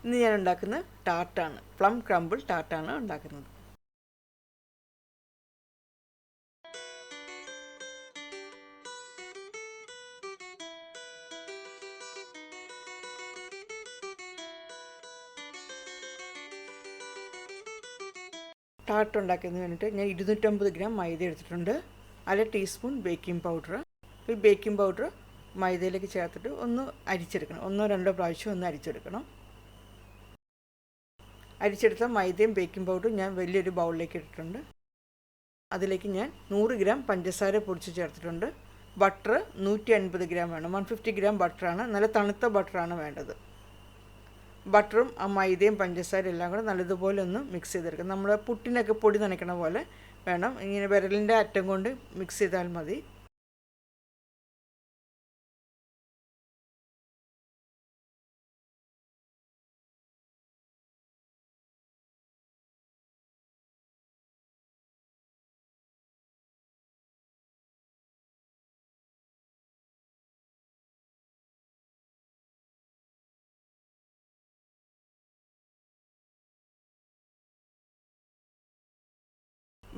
ഇന്ന് ഞാൻ ഉണ്ടാക്കുന്നത് ടാർട്ടാണ്. പ്ലം ക്രംബിൾ ടാർട്ടാണ് ഉണ്ടാക്കുന്നത്. ടാർട്ട് ഉണ്ടാക്കുന്നതിന് വേണ്ടിയിട്ട് ഞാൻ 250 ഗ്രാം മൈദ എടുത്തിട്ടുണ്ട്. 1/2 ടീസ്പൂൺ ബേക്കിംഗ് പൗഡർ. ഈ ബേക്കിംഗ് പൗഡർ മൈദയിലേക്ക് ചേർത്തിട്ട് ഒന്ന് അരിച്ചെടുക്കണം. 1-2 പ്രാവശ്യം ഒന്ന് അരിച്ചെടുക്കണം. അരിച്ചെടുത്ത മൈദയും ബേക്കിംഗ് പൗഡറും ഞാൻ വലിയൊരു ബൗളിലേക്ക് ഇട്ടിട്ടുണ്ട്. അതിലേക്ക് ഞാൻ 100 ഗ്രാം പഞ്ചസാര പൊടിച്ച് ചേർത്തിട്ടുണ്ട്. ബട്ടർ 150 ഗ്രാം വേണം. 150 ഗ്രാം ബട്ടറാണ്. നല്ല തണുത്ത ബട്ടറാണ് വേണ്ടത്. ബട്ടറും ആ മൈദയും പഞ്ചസാരയും എല്ലാം കൂടെ നല്ലതുപോലെ ഒന്ന് മിക്സ് ചെയ്തെടുക്കുക. നമ്മൾ പുട്ടിനൊക്കെ പൊടി നനയ്ക്കണ പോലെ വേണം. ഇങ്ങനെ വിരലിൻ്റെ അറ്റം കൊണ്ട് മിക്സ് ചെയ്താൽ മതി.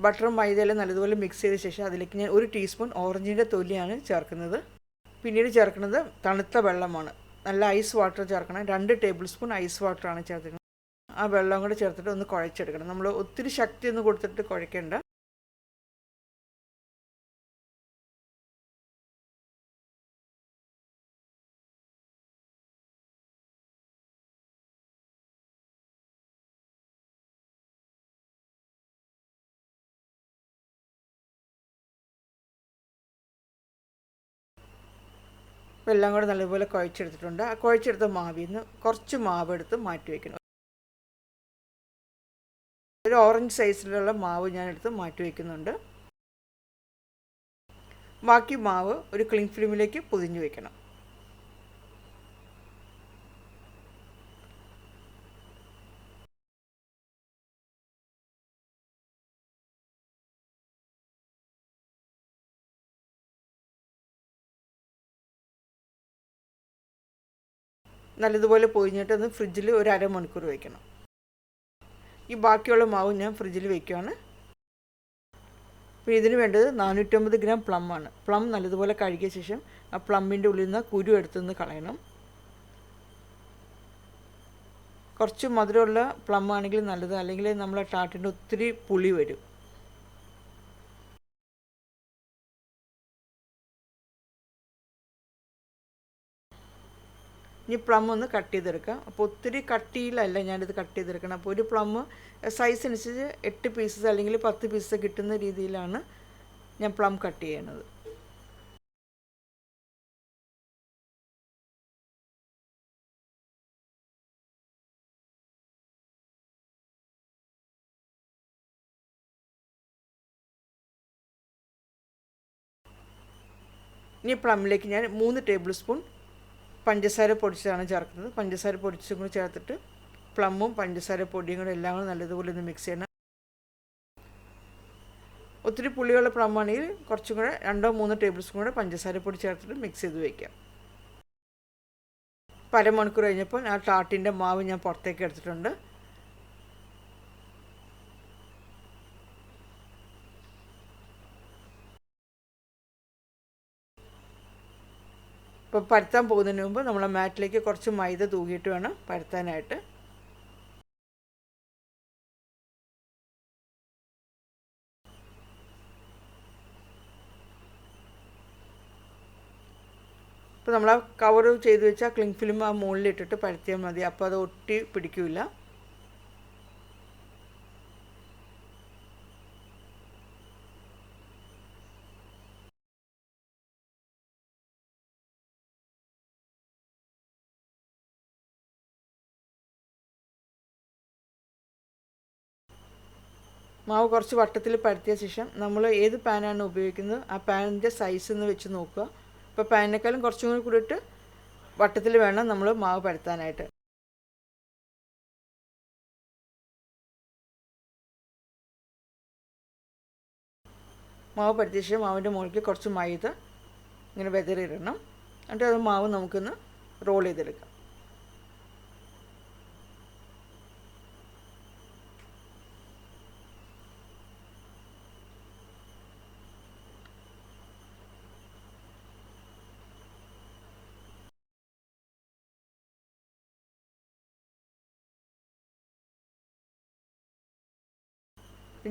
ബട്ടറും മൈദയെല്ലാം നല്ലതുപോലെ മിക്സ് ചെയ്ത ശേഷം അതിലേക്ക് ഞാൻ 1 ടീസ്പൂൺ ഓറഞ്ചിൻ്റെ തൊലിയാണ് ചേർക്കുന്നത്. പിന്നീട് ചേർക്കുന്നത് തണുത്ത വെള്ളമാണ്. നല്ല ഐസ് വാട്ടർ ചേർക്കണം. 2 ടേബിൾ സ്പൂൺ ഐസ് വാട്ടറാണ് ചേർത്തിരിക്കുന്നത്. ആ വെള്ളം കൂടെ ചേർത്തിട്ട് ഒന്ന് കുഴച്ചെടുക്കണം. നമ്മൾ ഒത്തിരി ശക്തി ഒന്നും കൊടുത്തിട്ട് കുഴക്കേണ്ട. എല്ലാം കൂടെ നല്ലപോലെ കുഴച്ചെടുത്തിട്ടുണ്ട്. ആ കുഴച്ചെടുത്ത മാവിൽ നിന്ന് കുറച്ച് മാവ് എടുത്ത് മാറ്റി വയ്ക്കണം. ഒരു ഓറഞ്ച് സൈസിലുള്ള മാവ് ഞാൻ എടുത്ത് മാറ്റി വയ്ക്കുന്നുണ്ട്. ബാക്കി മാവ് ഒരു ക്ലിംഗ് ഫിലിമിലേക്ക് പൊതിഞ്ഞ് വയ്ക്കണം. നല്ലതുപോലെ പൊതിഞ്ഞിട്ട് ഒന്ന് ഫ്രിഡ്ജിൽ ഒരു അരമണിക്കൂർ വയ്ക്കണം. ഈ ബാക്കിയുള്ള മാവ് ഞാൻ ഫ്രിഡ്ജിൽ വയ്ക്കുകയാണ്. അപ്പോൾ ഇതിന് വേണ്ടത് 450 ഗ്രാം പ്ലം ആണ്. പ്ലം നല്ലതുപോലെ കഴുകിയ ശേഷം ആ പ്ലമ്മിൻ്റെ ഉള്ളിൽ നിന്ന് കുരു എടുത്തുനിന്ന് കളയണം. കുറച്ച് മധുരമുള്ള പ്ലം ആണെങ്കിൽ നല്ലത്, അല്ലെങ്കിൽ നമ്മളെ ടാർട്ടിൻ്റെ ഒത്തിരി പുളി വരും. ഇനി പ്ലം ഒന്ന് കട്ട് ചെയ്തെടുക്കാം. അപ്പോൾ ഒത്തിരി കട്ടിയിലല്ല ഞാനിത് കട്ട് ചെയ്തെടുക്കണം. അപ്പോൾ ഒരു പ്ലം സൈസ് അനുസരിച്ച് 8 പീസസ് അല്ലെങ്കിൽ 10 പീസസ് കിട്ടുന്ന രീതിയിലാണ് ഞാൻ പ്ലം കട്ട് ചെയ്യണത്. ഇനി പ്ലമ്മിലേക്ക് ഞാൻ 3 ടേബിൾ സ്പൂൺ പഞ്ചസാര പൊടിച്ചതാണ് ചേർക്കുന്നത്. പഞ്ചസാര പൊടിച്ചും കൂടി ചേർത്തിട്ട് പ്ലമ്മും പഞ്ചസാര പൊടിയും കൂടെ എല്ലാം കൂടെ നല്ലതുപോലെ ഒന്ന് മിക്സ് ചെയ്യണം. ഒത്തിരി പുളിയുള്ള പ്ലം ആണെങ്കിൽ കുറച്ചും കൂടെ 2-3 ടേബിൾ സ്പൂൺ കൂടെ പഞ്ചസാര പൊടി ചേർത്തിട്ട് മിക്സ് ചെയ്ത് വയ്ക്കാം. അരമണിക്കൂർ കഴിഞ്ഞപ്പോൾ ആ ടാർട്ടിൻ്റെ മാവ് ഞാൻ പുറത്തേക്ക് എടുത്തിട്ടുണ്ട്. ഇപ്പോൾ പരത്താൻ പോകുന്നതിന് മുമ്പ് നമ്മൾ മാറ്റിലേക്ക് കുറച്ച് മൈദ തൂകിയിട്ട് വേണം പരത്താനായിട്ട്. ഇപ്പോൾ നമ്മൾ ആ കവർ ചെയ്ത് വെച്ചാൽ ക്ലിംഗ് ഫിലിം ആ മുകളിലിട്ടിട്ട് പരത്തിയാൽ മതി. അപ്പോൾ അത് ഒട്ടി പിടിക്കില്ല. മാവ് കുറച്ച് വട്ടത്തിൽ പരത്തിയ ശേഷം നമ്മൾ ഏത് പാനാണ് ഉപയോഗിക്കുന്നത് ആ പാനിൻ്റെ സൈസ് എന്ന് വെച്ച് നോക്കുക. ഇപ്പോൾ പാനിനേക്കാളും കുറച്ചും കൂടി ഇട്ട് വട്ടത്തിൽ വേണം നമ്മൾ മാവ് പരത്താനായിട്ട്. മാവ് പരത്തിയ ശേഷം മാവിൻ്റെ മുകളിലേക്ക് കുറച്ച് മൈദ ഇങ്ങനെ വെതറിയിടണം. എന്നിട്ട് അത് മാവ് നമുക്കൊന്ന് റോൾ ചെയ്തെടുക്കാം.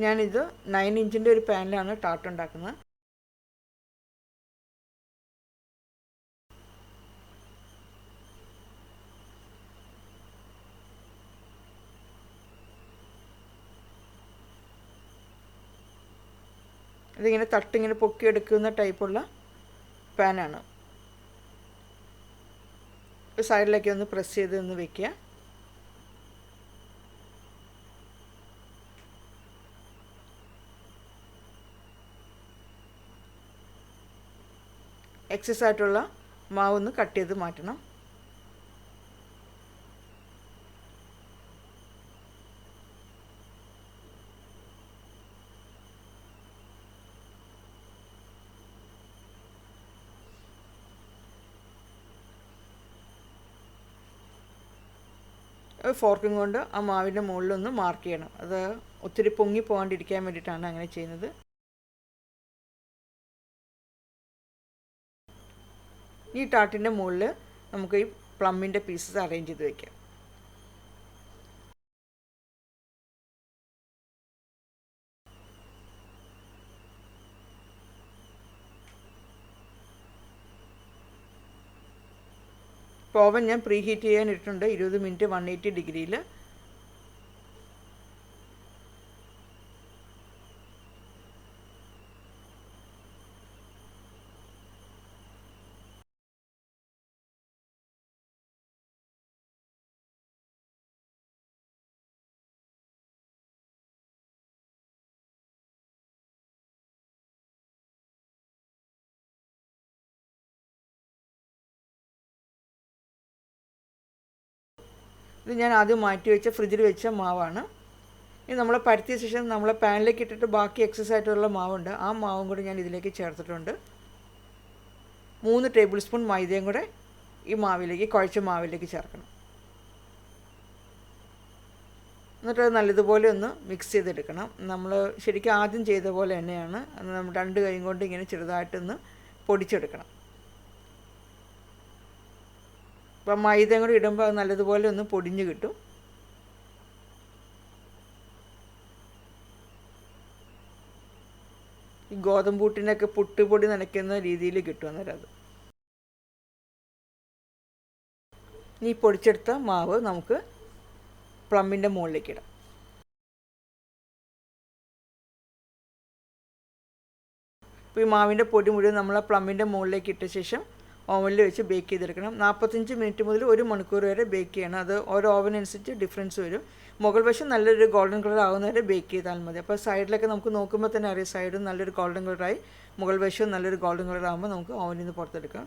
ഞാനിത് 9 ഇഞ്ചിൻ്റെ ഒരു പാനിലാണ് ടാർട്ട് ഉണ്ടാക്കുന്നത്. ഇതിങ്ങനെ തട്ടിങ്ങനെ പൊക്കിയെടുക്കുന്ന ടൈപ്പുള്ള പാനാണ്. സൈഡിലേക്ക് ഒന്ന് പ്രസ് ചെയ്ത് ഒന്ന് വെക്കുക. എക്സസ് ആയിട്ടുള്ള മാവ് ഒന്ന് കട്ട് ചെയ്ത് മാറ്റണം. ഫോർക്കും കൊണ്ട് ആ മാവിൻ്റെ മുകളിലൊന്ന് മാർക്ക് ചെയ്യണം. അത് ഒത്തിരി പൊങ്ങി പോകാണ്ടിരിക്കാൻ വേണ്ടിയിട്ടാണ് അങ്ങനെ ചെയ്യുന്നത്. ഈ ടാർട്ടിൻ്റെ മുകളിൽ നമുക്ക് ഈ പ്ലമ്മിൻ്റെ പീസസ് അറേഞ്ച് ചെയ്ത് വയ്ക്കാം. ഇപ്പോൾ ഓവൻ ഞാൻ പ്രീ ഹീറ്റ് ചെയ്യാൻ ഇട്ടിട്ടുണ്ട് 20 മിനിറ്റ് 180 ഡിഗ്രിയിൽ. ഇത് ഞാൻ ആദ്യം മാറ്റി വെച്ച ഫ്രിഡ്ജിൽ വെച്ച മാവാണ്. ഇനി നമ്മൾ പരത്തിയ ശേഷം നമ്മൾ പാനിലേക്ക് ഇട്ടിട്ട് ബാക്കി എക്സസ് ആയിട്ടുള്ള മാവുണ്ട്, ആ മാവും കൂടി ഞാൻ ഇതിലേക്ക് ചേർത്തിട്ടുണ്ട്. 3 ടേബിൾ സ്പൂൺ മൈദയും കൂടെ ഈ മാവിലേക്ക്, കുഴച്ച മാവിലേക്ക് ചേർക്കണം. എന്നിട്ട് അത് നല്ലതുപോലെ ഒന്ന് മിക്സ് ചെയ്തെടുക്കണം. നമ്മൾ ശരിക്കും ആദ്യം ചെയ്ത പോലെ തന്നെയാണ്. അത് നമ്മൾ 2 കൈ കൊണ്ട് ഇങ്ങനെ ചെറുതായിട്ടൊന്ന് പൊടിച്ചെടുക്കണം. അപ്പം മൈദയും കൂടി ഇടുമ്പോൾ അത് നല്ലതുപോലെ ഒന്ന് പൊടിഞ്ഞ് കിട്ടും. ഈ ഗോതമ്പൂട്ടിനൊക്കെ പുട്ടുപൊടി നനയ്ക്കുന്ന രീതിയിൽ കിട്ടും അന്നേരം അത്. ഈ പൊടിച്ചെടുത്ത മാവ് നമുക്ക് പ്ലമ്മിൻ്റെ മുകളിലേക്ക് ഇടാം. അപ്പോൾ ഈ മാവിൻ്റെ പൊടി മുഴുവൻ നമ്മൾ പ്ലമ്മിൻ്റെ മുകളിലേക്ക് ഇട്ട ശേഷം ഓവനിൽ വെച്ച് ബേക്ക് ചെയ്തെടുക്കണം. 45 മിനിറ്റ് മുതൽ 1 മണിക്കൂർ വരെ ബേക്ക് ചെയ്യണം. അത് ഓരോ ഓവനനുസരിച്ച് ഡിഫറൻസ് വരും. മുകൾ വശം നല്ലൊരു ഗോൾഡൻ കളർ ആവുന്നവരെ ബേക്ക് ചെയ്താൽ മതി. അപ്പോൾ സൈഡിലൊക്കെ നമുക്ക് നോക്കുമ്പോൾ തന്നെ അറിയാം, സൈഡും നല്ലൊരു ഗോൾഡൻ കളറായി, മുകൾ വശവും നല്ലൊരു ഗോൾഡൻ കളർ ആകുമ്പോൾ നമുക്ക് ഓവനിൽ നിന്ന് പുറത്തെടുക്കാം.